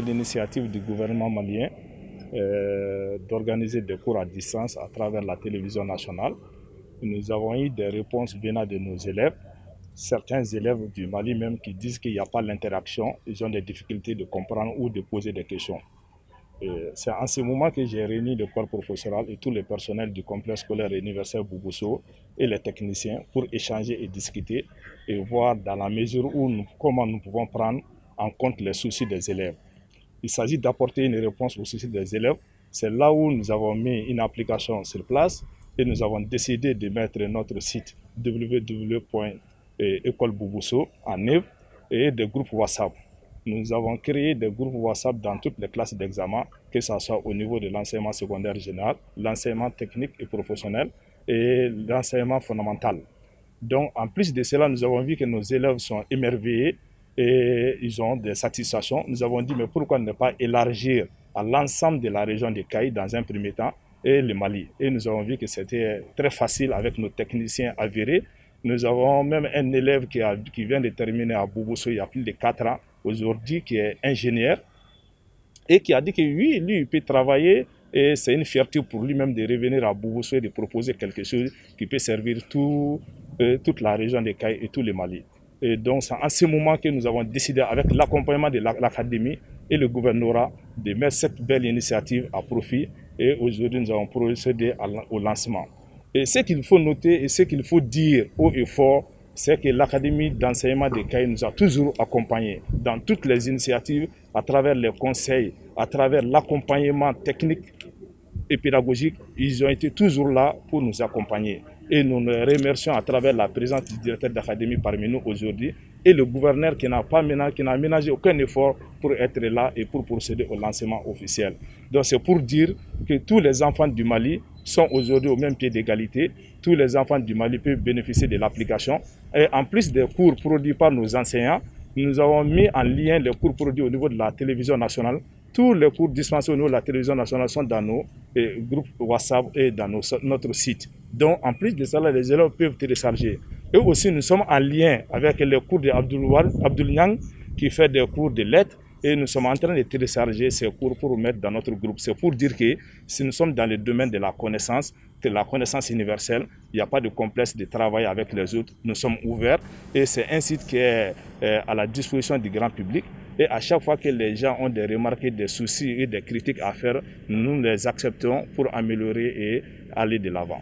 l'initiative du gouvernement malien d'organiser des cours à distance à travers la télévision nationale. Nous avons eu des réponses venant de nos élèves, certains élèves du Mali même qui disent qu'il n'y a pas l'interaction, ils ont des difficultés de comprendre ou de poser des questions. C'est en ce moment que j'ai réuni le corps professoral et tous les personnels du complexe scolaire universel Boubousso et les techniciens pour échanger et discuter et voir dans la mesure où comment nous pouvons prendre en compte les soucis des élèves. Il s'agit d'apporter une réponse aux soucis des élèves. C'est là où nous avons mis une application sur place et nous avons décidé de mettre notre site www.écoleboubousso en œuvre et des groupes WhatsApp. Nous avons créé des groupes WhatsApp dans toutes les classes d'examen, que ce soit au niveau de l'enseignement secondaire général, l'enseignement technique et professionnel et l'enseignement fondamental. Donc, en plus de cela, nous avons vu que nos élèves sont émerveillés et ils ont des satisfactions. Nous avons dit, mais pourquoi ne pas élargir à l'ensemble de la région des Caï dans un premier temps et le Mali. Et nous avons vu que c'était très facile avec nos techniciens avérés. Nous avons même un élève qui vient de terminer à Boubousso il y a plus de 4 ans, aujourd'hui, qui est ingénieur et qui a dit que oui, lui, il peut travailler et c'est une fierté pour lui-même de revenir à Boubousso et de proposer quelque chose qui peut servir toute la région des Caï et tout le Mali. Et donc, c'est en ce moment que nous avons décidé, avec l'accompagnement de l'académie et le gouvernorat, de mettre cette belle initiative à profit. Et aujourd'hui, nous avons procédé au lancement. Et ce qu'il faut noter et ce qu'il faut dire haut et fort, c'est que l'Académie d'enseignement des Caï nous a toujours accompagnés dans toutes les initiatives, à travers les conseils, à travers l'accompagnement technique et pédagogique. Ils ont été toujours là pour nous accompagner. Et nous les remercions à travers la présence du directeur d'académie parmi nous aujourd'hui et le gouverneur qui n'a ménagé aucun effort pour être là et pour procéder au lancement officiel. Donc c'est pour dire que tous les enfants du Mali sont aujourd'hui au même pied d'égalité. Tous les enfants du Mali peuvent bénéficier de l'application. Et en plus des cours produits par nos enseignants, nous avons mis en lien les cours produits au niveau de la télévision nationale. Tous les cours dispensés au niveau de la télévision nationale sont dans nos groupes WhatsApp et dans notre site. Donc, en plus de cela, les élèves peuvent télécharger. Et aussi, nous sommes en lien avec les cours d'Abdoul Niang, qui fait des cours de lettres. Et nous sommes en train de télécharger ces cours pour mettre dans notre groupe. C'est pour dire que si nous sommes dans le domaine de la connaissance universelle, il n'y a pas de complexe de travailler avec les autres. Nous sommes ouverts et c'est un site qui est à la disposition du grand public. Et à chaque fois que les gens ont des remarques, des soucis et des critiques à faire, nous les acceptons pour améliorer et aller de l'avant.